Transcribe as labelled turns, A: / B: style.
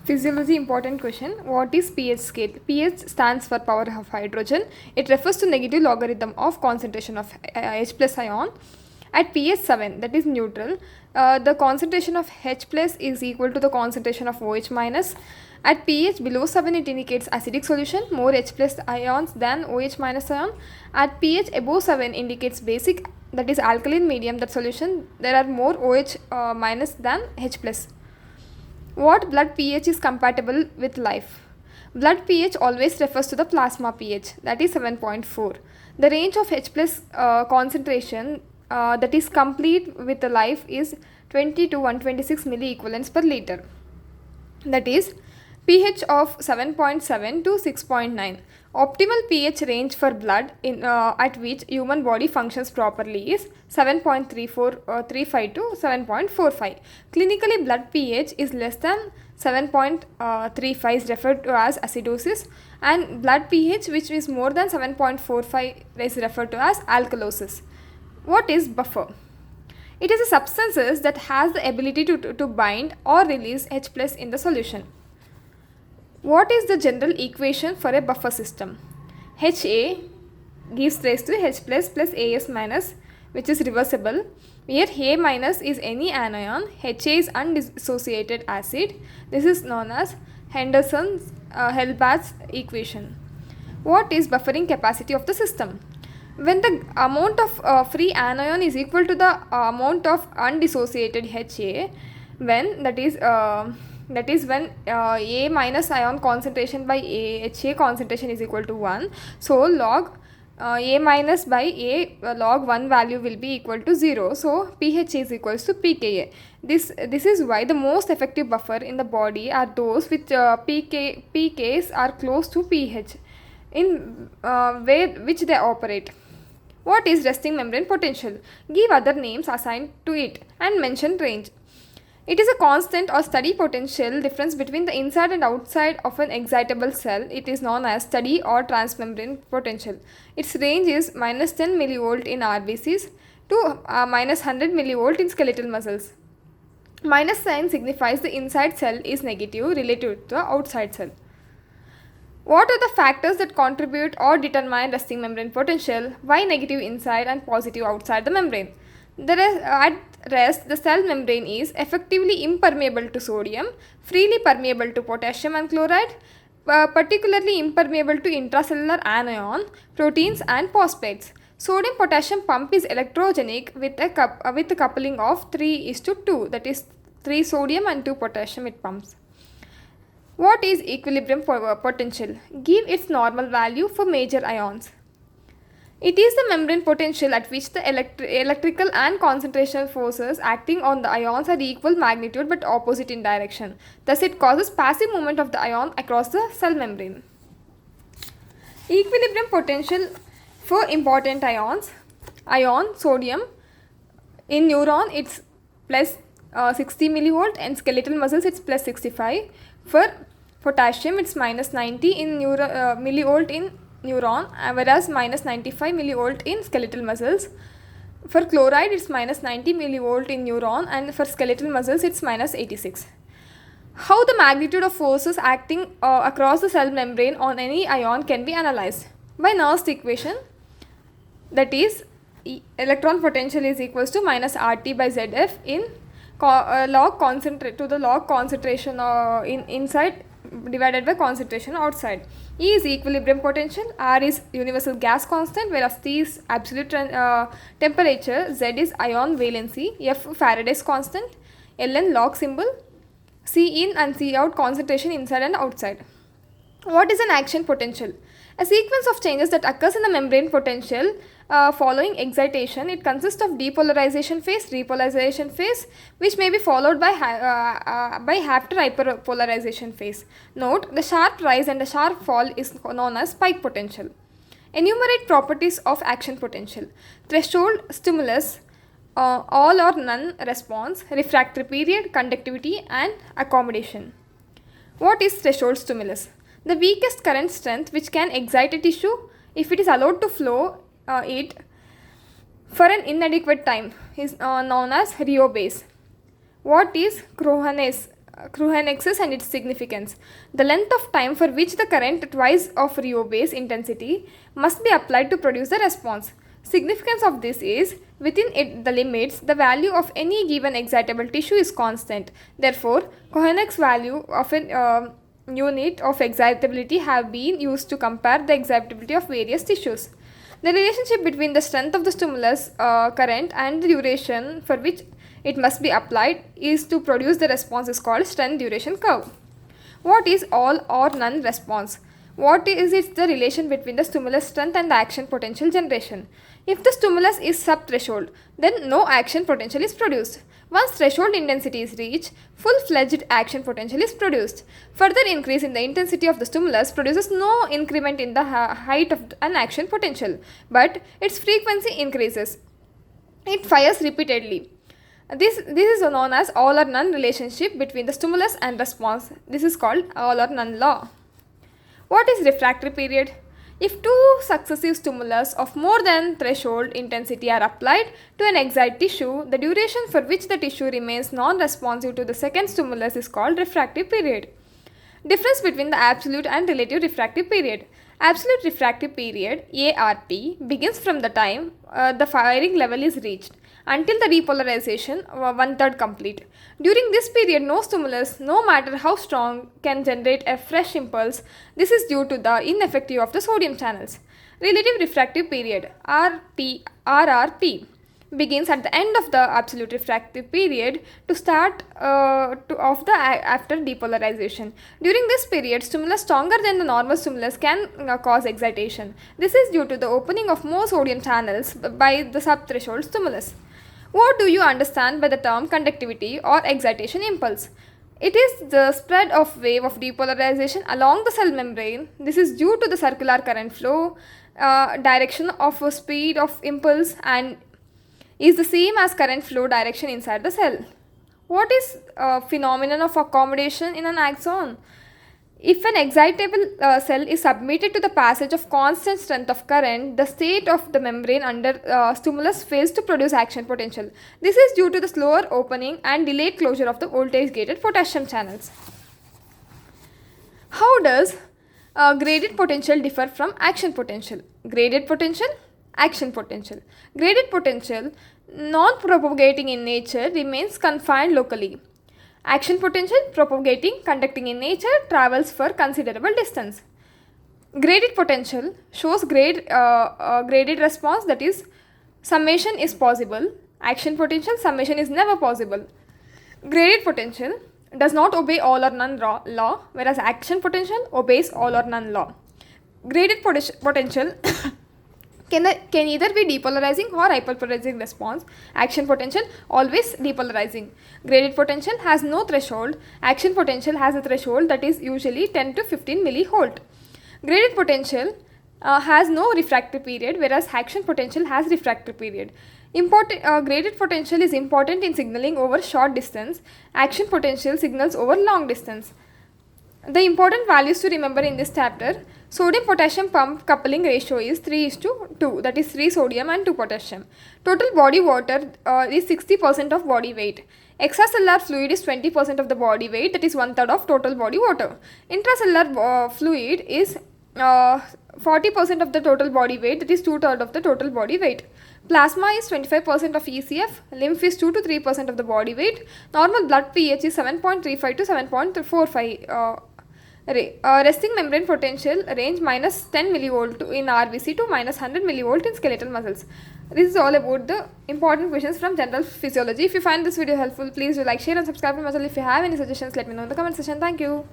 A: Physiology important question. What is pH scale? pH stands for power of hydrogen. It refers to negative logarithm of concentration of H plus ion. At pH 7, that is neutral, the concentration of H plus is equal to the concentration of OH minus. At pH below 7, it indicates acidic solution, more H plus ions than OH minus ion. At pH above 7 indicates basic, that is alkaline medium, that solution there are more OH minus than H plus. What blood pH is compatible with life? Blood pH always refers to the plasma pH, that is 7.4. The range of H plus concentration that is complete with the life is 20 to 126 milliequivalents per liter. That is pH of 7.7 to 6.9. Optimal pH range for blood at which human body functions properly is 7.35 to 7.45. Clinically, blood pH is less than 7.35 is referred to as acidosis, and blood pH which is more than 7.45 is referred to as alkalosis. What is buffer? It is a substance that has the ability to bind or release H plus in the solution. What is the general equation for a buffer system? HA gives rise to H plus plus AS minus, which is reversible, where A minus is any anion, HA is undissociated acid. This is known as Henderson's-Hellbath's equation. What is buffering capacity of the system? When the amount of free anion is equal to the amount of undissociated HA, when that is when A minus ion concentration by HA concentration is equal to 1. So log A minus by A log 1 value will be equal to 0. So pH is equals to pKa. This is why the most effective buffer in the body are those which pKs are close to pH in which they operate. What is resting membrane potential? Give other names assigned to it and mention range. It is a constant or steady potential difference between the inside and outside of an excitable cell. It is known as steady or transmembrane potential. Its range is minus 10 millivolt in RBCs to minus 100 millivolt in skeletal muscles. Minus sign signifies the inside cell is negative relative to the outside cell. What are the factors that contribute or determine resting membrane potential? Why negative inside and positive outside the membrane? At rest, the cell membrane is effectively impermeable to sodium, freely permeable to potassium and chloride, particularly impermeable to intracellular anion, proteins and phosphates. Sodium potassium pump is electrogenic with a coupling of 3:2, that is 3 sodium and 2 potassium it pumps. What is equilibrium potential? Give its normal value for major ions. It is the membrane potential at which the electrical and concentrational forces acting on the ions are equal magnitude but opposite in direction. Thus, it causes passive movement of the ion across the cell membrane. Equilibrium potential for important ions. Ion sodium in neuron it's plus 60 millivolt, and skeletal muscles it's plus 65. For potassium it's minus 90 in millivolt in neuron, whereas minus 95 millivolt in skeletal muscles. For chloride it's minus 90 millivolt in neuron, and for skeletal muscles it's minus 86. How the magnitude of forces acting across the cell membrane on any ion can be analyzed? By Nernst equation, that is electron potential is equals to minus RT by ZF in log concentration inside divided by concentration outside. E is equilibrium potential, R is universal gas constant, whereas T is absolute temperature, Z is ion valency, F Faraday's constant, Ln log symbol, C in and C out concentration inside and outside. What is an action potential? A sequence of changes that occurs in the membrane potential following excitation. It consists of depolarization phase, repolarization phase, which may be followed by after hyperpolarization phase. Note, the sharp rise and the sharp fall is known as spike potential. Enumerate properties of action potential. Threshold, stimulus, all or none response, refractory period, conductivity and accommodation. What is threshold stimulus? The weakest current strength which can excite a tissue if it is allowed to flow it for an inadequate time is known as Rio base. What is Crohan's Cruhenexes and its significance. The length of time for which the current twice of Rho base intensity must be applied to produce the response. Significance of this is, within it, the limits, the value of any given excitable tissue is constant. Therefore, Cohenix value of an unit of excitability have been used to compare the excitability of various tissues. The relationship between the strength of the stimulus current and the duration for which it must be applied is to produce the response is called strength duration curve. What is all or none response? What is it the relation between the stimulus strength and the action potential generation? If the stimulus is sub-threshold, then no action potential is produced. Once threshold intensity is reached, full-fledged action potential is produced. Further increase in the intensity of the stimulus produces no increment in the height of an action potential, but its frequency increases. It fires repeatedly. This is known as all or none relationship between the stimulus and response. This is called all or none law. What is refractory period? If two successive stimulus of more than threshold intensity are applied to an excited tissue, the duration for which the tissue remains non-responsive to the second stimulus is called refractive period. Difference between the absolute and relative refractive period. Absolute refractive period ARP begins from the time the firing level is reached until the repolarization one-third complete. During this period, no stimulus, no matter how strong, can generate a fresh impulse. This is due to the ineffectivity of the sodium channels. Relative refractive period RRP begins at the end of the absolute refractive period to start after depolarization. During this period, stimulus stronger than the normal stimulus can cause excitation. This is due to the opening of more sodium channels by the subthreshold stimulus. What do you understand by the term conductivity or excitation impulse? It is the spread of wave of depolarization along the cell membrane. This is due to the circular current flow, direction of speed of impulse, and is the same as current flow direction inside the cell. What is phenomenon of accommodation in an axon? If an excitable cell is submitted to the passage of constant strength of current, the state of the membrane under stimulus fails to produce action potential. This is due to the slower opening and delayed closure of the voltage gated potassium channels. How does graded potential differ from action potential? Graded potential, action potential. Graded potential, non-propagating in nature, remains confined locally. Action potential, propagating, conducting in nature, travels for considerable distance. Graded potential shows graded response, that is, summation is possible. Action potential, summation is never possible. Graded potential does not obey all or none law, whereas action potential obeys all or none law. Graded potential can either be depolarizing or hyperpolarizing response. Action potential always depolarizing. Graded potential has no threshold. Action potential has a threshold that is usually 10 to 15 millivolt. Graded potential has no refractive period, whereas action potential has refractive period. Graded potential is important in signaling over short distance. Action potential signals over long distance. The important values to remember in this chapter: sodium potassium pump coupling ratio is 3:2, that is 3 sodium and 2 potassium. Total body water is 60% of body weight. Extracellular fluid is 20% of the body weight, that is 1/3 of total body water. Intracellular fluid is 40% of the total body weight, that is 2/3 of the total body weight. Plasma is 25% of ECF. Lymph is 2 to 3% of the body weight. Normal blood pH is 7.35 to 7.45. Resting membrane potential range minus 10 millivolt in RBC to minus 100 millivolt in skeletal muscles. This is all about the important questions from general physiology. If you find this video helpful, please do like, share and subscribe to my channel. If you have any suggestions, let me know in the comment section. Thank you.